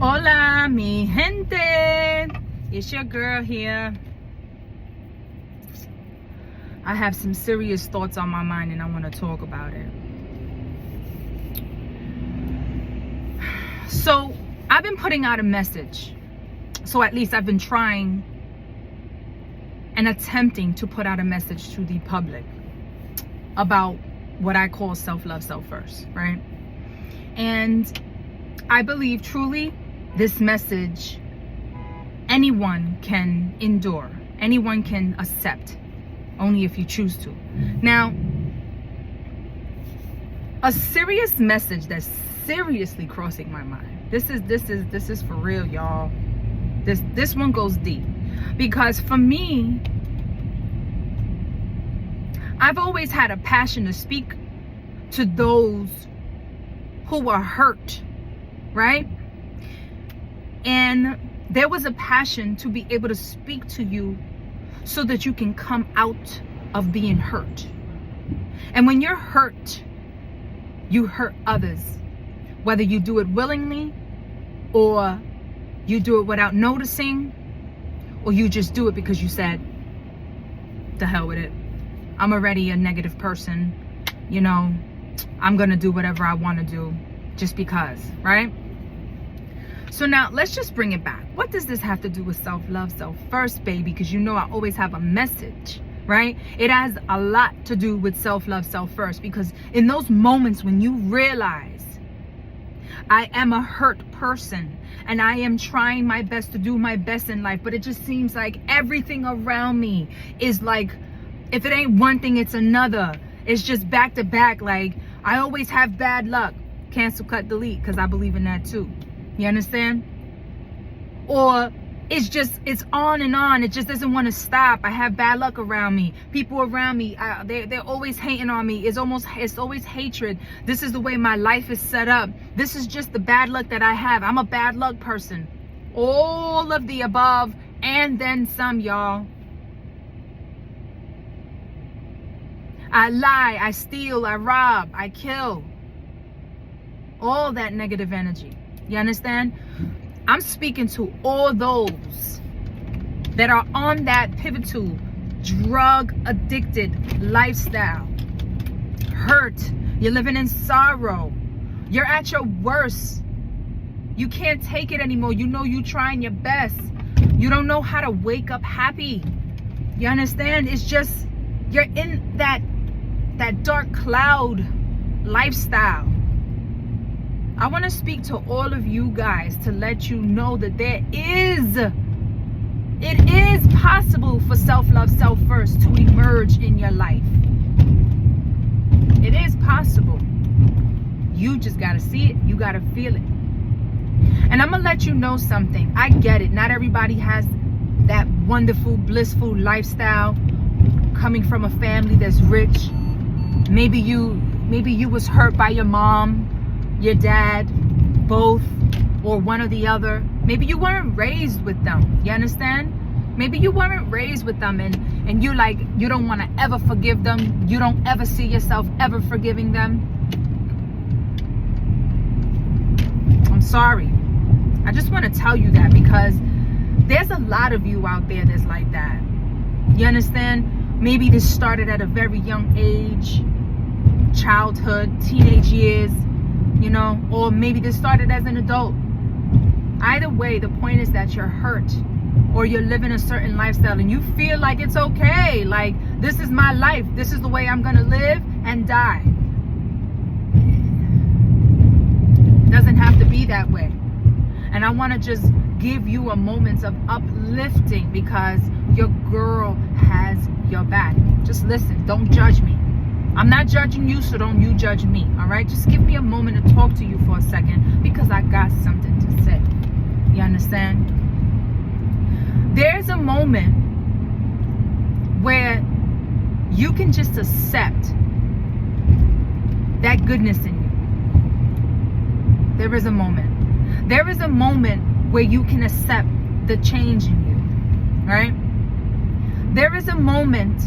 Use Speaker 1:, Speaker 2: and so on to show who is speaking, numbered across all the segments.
Speaker 1: Hola, mi gente. It's your girl here. I have some serious thoughts on my mind and I want to talk about it. So, I've been putting out a message. So at least I've been trying and attempting to put out a message to the public about what I call self-love, self-first, right? And I believe truly this message anyone can endure, anyone can accept, only if you choose to. Now, a serious message that's seriously crossing my mind. This is for real, y'all. This one goes deep, because for me, I've always had a passion to speak to those who are hurt, right? And there was a passion to be able to speak to you so that you can come out of being hurt. And when you're hurt, you hurt others, whether you do it willingly or you do it without noticing, or you just do it because you said, the hell with it. I'm already a negative person, you know, I'm gonna do whatever I want to do just because, right? So now let's just bring it back. What does this have to do with self-love, self-first, baby? Because you know I always have a message, right? It has a lot to do with self-love, self-first, because in those moments when you realize I am a hurt person and I am trying my best to do my best in life, but it just seems like everything around me is like, if it ain't one thing, it's another. It's just back to back. Like, I always have bad luck. Cancel, cut, delete, because I believe in that too. You understand? Or it's on and on. It just doesn't want to stop. I have bad luck around me. People around me, they're always hating on me. It's always hatred. This is the way my life is set up. This is just the bad luck that I have. I'm a bad luck person. All of the above and then some, y'all. I lie, I steal, I rob, I kill. All that negative energy. You understand? I'm speaking to all those that are on that pivotal, drug addicted lifestyle. Hurt. You're living in sorrow. You're at your worst. You can't take it anymore. You know you're trying your best. You don't know how to wake up happy. You understand? It's just, you're in that dark cloud lifestyle. I want to speak to all of you guys to let you know that it is possible for self-love, self-first to emerge in your life. It is possible. You just got to see it. You got to feel it. And I'm going to let you know something. I get it. Not everybody has that wonderful, blissful lifestyle coming from a family that's rich. Maybe you was hurt by your mom, your dad, both, or one or the other. Maybe you weren't raised with them. You understand? Maybe you weren't raised with them and you don't want to ever forgive them. You don't ever see yourself ever forgiving them. I'm sorry. I just want to tell you that, because there's a lot of you out there that's like that. You understand? Maybe this started at a very young age, childhood, teenage years, you know, or maybe this started as an adult. Either way, the point is that you're hurt, or you're living a certain lifestyle and you feel like it's okay. Like, this is my life. This is the way I'm going to live and die. It doesn't have to be that way. And I want to just give you a moment of uplifting, because your girl has your back. Just listen. Don't judge me. I'm not judging you, so don't you judge me. All right? Just give me a moment to talk to you for a second, because I got something to say. You understand? There's a moment where you can just accept that goodness in you. There is a moment. There is a moment where you can accept the change in you, right? There is a moment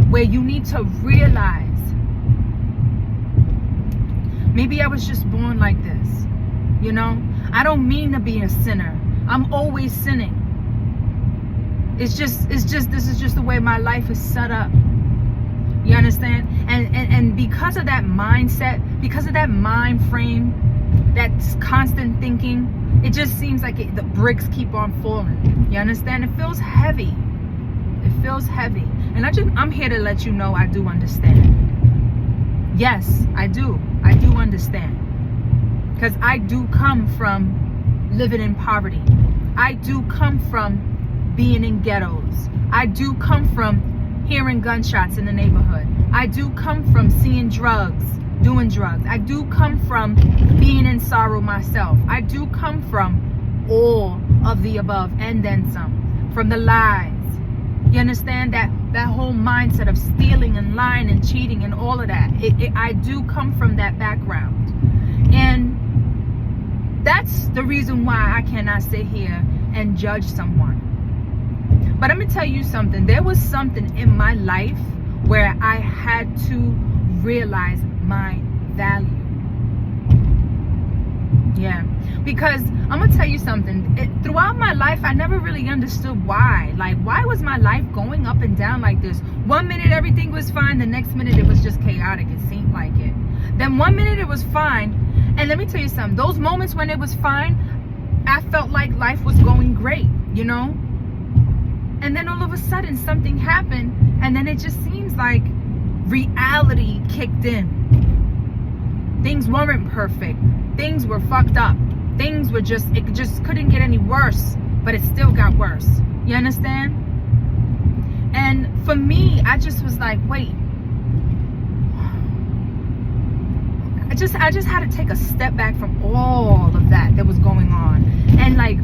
Speaker 1: where you need to realize, maybe I was just born like this, you know? I don't mean to be a sinner. I'm always sinning. It's just this is just the way my life is set up. You understand? And because of that mindset, because of that mind frame, that constant thinking, it just seems like the bricks keep on falling. You understand? It feels heavy. It feels heavy. And I'm here to let you know I do understand. Yes, I do. I do understand. Because I do come from living in poverty. I do come from being in ghettos. I do come from hearing gunshots in the neighborhood. I do come from seeing drugs, doing drugs. I do come from being in sorrow myself. I do come from all of the above and then some. From the lies. You understand that whole mindset of stealing and lying and cheating and all of that. I do come from that background. And that's the reason why I cannot sit here and judge someone. But I'm going to tell you something. There was something in my life where I had to realize my value. Yeah. Because I'm going to tell you something. Throughout my life, I never really understood why. Like, why was my life going up and down like this? 1 minute everything was fine. The next minute it was just chaotic. It seemed like it. Then 1 minute it was fine. And let me tell you something. Those moments when it was fine, I felt like life was going great, you know? And then all of a sudden something happened, and then it just seems like reality kicked in. Things weren't perfect. Things were fucked up. Things were it just couldn't get any worse, but it still got worse. You understand? And for me, I just was like, wait. I just had to take a step back from all of that was going on, and like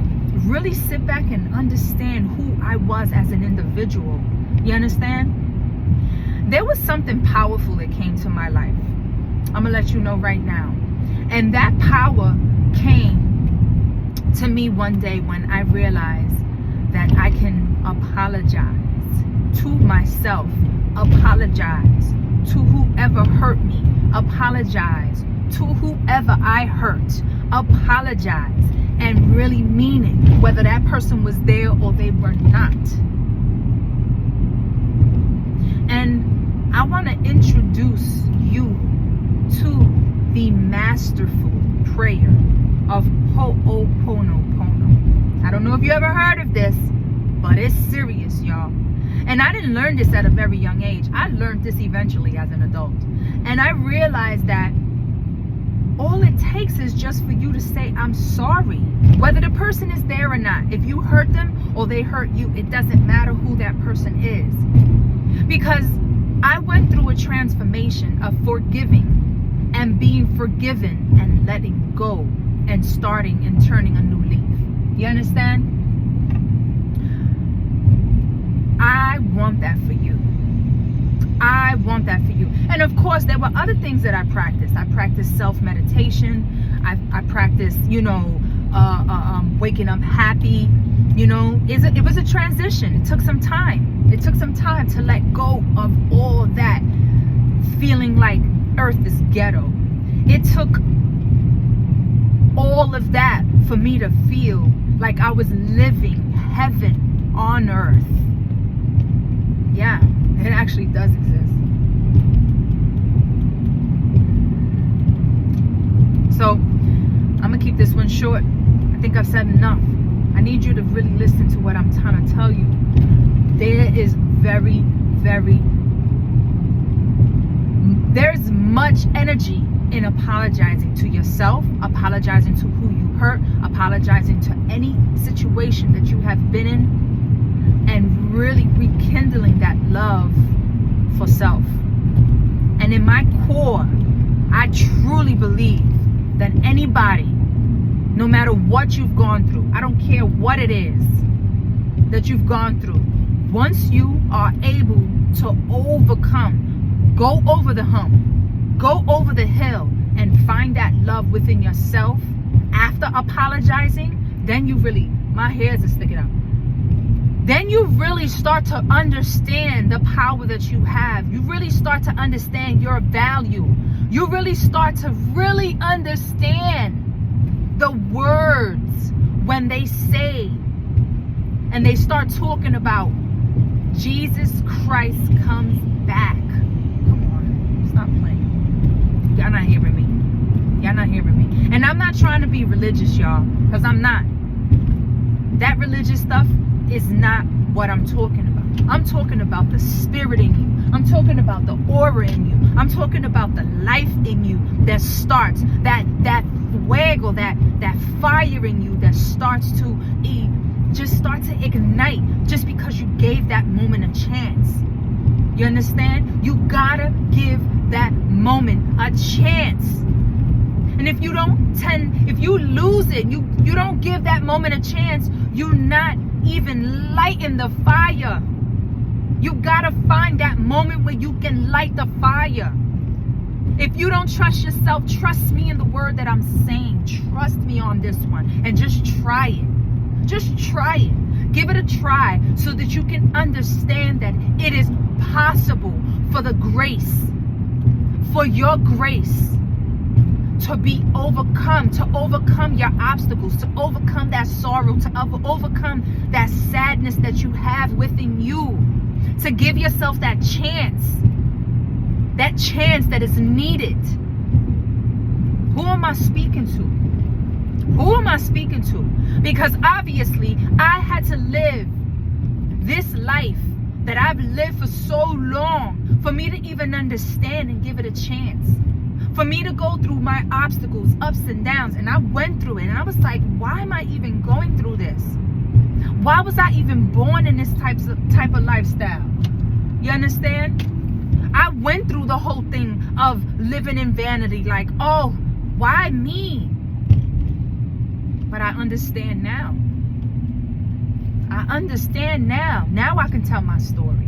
Speaker 1: really sit back and understand who I was as an individual. You understand? There was something powerful that came to my life. I'm gonna let you know right now. And that power came to me one day when I realized that I can apologize to myself, apologize to whoever hurt me, apologize to whoever I hurt, apologize, and really mean it, whether that person was there or they were not. And I want to introduce you to the masterful prayer of Ho'oponopono. I don't know if you ever heard of this, but it's serious, y'all. And I didn't learn this at a very young age. I learned this eventually as an adult. And I realized that all it takes is just for you to say, I'm sorry. Whether the person is there or not. If you hurt them or they hurt you, it doesn't matter who that person is. Because I went through a transformation of forgiving and being forgiven and letting go and starting and turning a new leaf. You understand? I want that for you. I want that for you. And of course, there were other things that I practiced. I practiced self-meditation. I practiced, waking up happy. It was a transition. It took some time. It took some time to let go of all that feeling like earth is ghetto. It took all of that for me to feel like I was living heaven on earth. Yeah, it actually does exist. So, I'm going to keep this one short. I think I've said enough. I need you to really listen to what I'm trying to tell you. There's much energy in apologizing to yourself, apologizing to who you hurt, apologizing to any situation that you have been in, and really rekindling that love for self. And in my core, I truly believe that anybody, no matter what you've gone through, I don't care what it is that you've gone through, once you are able to overcome, go over the hump, go over the hill, and find that love within yourself after apologizing, then you really, my hairs are sticking up. Then you really start to understand the power that you have. You really start to understand your value. You really start to really understand the words when they say and they start talking about Jesus Christ comes back. Come on, stop playing. Y'all not hearing me. Y'all not hearing me. And I'm not trying to be religious, y'all, because I'm not. That religious stuff is not what I'm talking about. I'm talking about the spirit in you. I'm talking about the aura in you. I'm talking about the life in you that starts, that fuego, that fire in you that starts to just start to ignite just because you gave that moment a chance. You understand? You gotta give that moment a chance. And if you lose it, you don't give that moment a chance, you're not even lighting the fire. You gotta find that moment where you can light the fire. If you don't trust yourself, trust me in the word that I'm saying. Trust me on this one and just try it. Just try it. Give it a try so that you can understand that it is possible for the grace, for your grace to be overcome, to overcome your obstacles, to overcome that sorrow, to overcome that sadness that you have within you, to give yourself that chance that is needed. Who am I speaking to? Who am I speaking to? Because obviously I had to live this life that I've lived for so long for me to even understand and give it a chance. For me to go through my obstacles, ups and downs, and I went through it, and I was like, why am I even going through this? Why was I even born in this type of lifestyle? You understand? I went through the whole thing of living in vanity, like, oh, why me? But I understand now. I understand now. Now I can tell my story.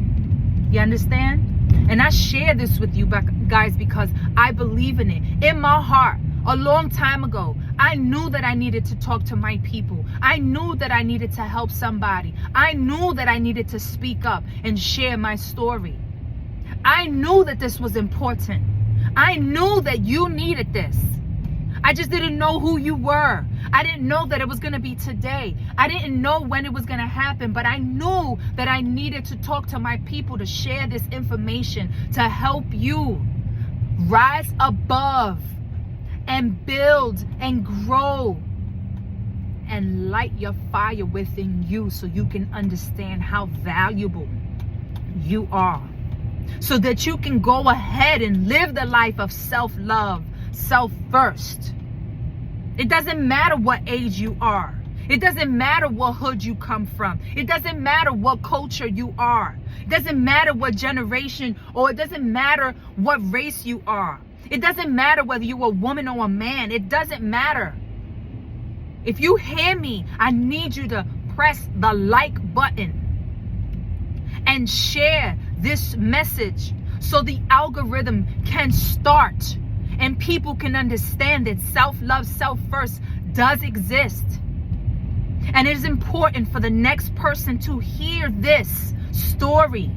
Speaker 1: You understand? And I share this with you guys because I believe in it. In my heart, a long time ago, I knew that I needed to talk to my people. I knew that I needed to help somebody. I knew that I needed to speak up and share my story. I knew that this was important. I knew that you needed this. I just didn't know who you were. I didn't know that it was going to be today. I didn't know when it was going to happen, but I knew that I needed to talk to my people to share this information to help you rise above and build and grow and light your fire within you so you can understand how valuable you are, so that you can go ahead and live the life of self-love, self-first. It doesn't matter what age you are. It doesn't matter what hood you come from. It doesn't matter what culture you are. It doesn't matter what generation, or it doesn't matter what race you are. It doesn't matter whether you're a woman or a man. It doesn't matter. If you hear me, I need you to press the like button and share this message so the algorithm can start and people can understand that self-love, self-first does exist. And it is important for the next person to hear this story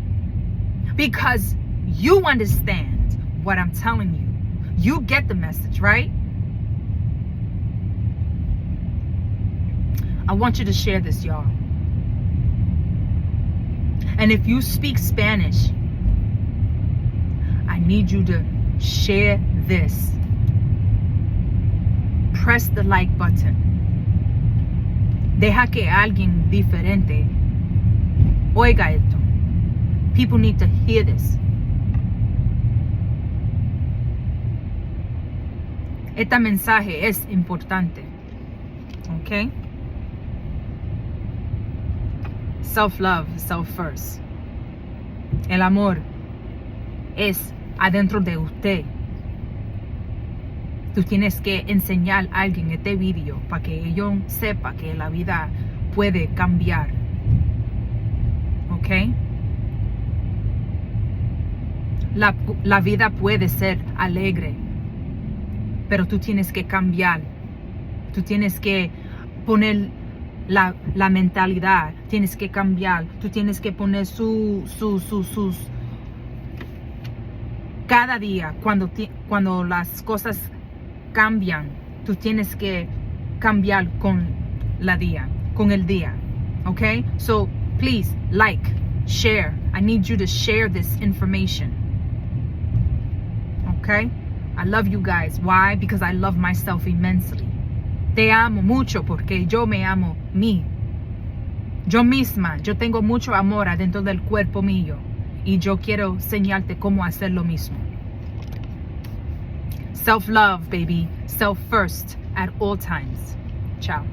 Speaker 1: because you understand what I'm telling you. You get the message, right? I want you to share this, y'all. And if you speak Spanish, I need you to share this. Press the like button. Deja que alguien diferente oiga esto. People need to hear this. Este mensaje es importante. Okay? Self-love, self-first. El amor es adentro de usted. Tú tienes que enseñar a alguien este video para que ellos sepa que la vida puede cambiar. ¿Ok? La vida puede ser alegre, pero tú tienes que cambiar. Tú tienes que poner la mentalidad, tienes que cambiar. Tú tienes que poner sus cada día cuando las cosas cambian, tú tienes que cambiar con el día. Okay? So please like, share. I need you to share this information. Okay? I love you guys. Why? Because I love myself immensely. Te amo mucho porque yo me amo mí. Yo misma, yo tengo mucho amor adentro del cuerpo mío y yo quiero enseñarte cómo hacer lo mismo. Self-love, baby. Self first at all times. Ciao.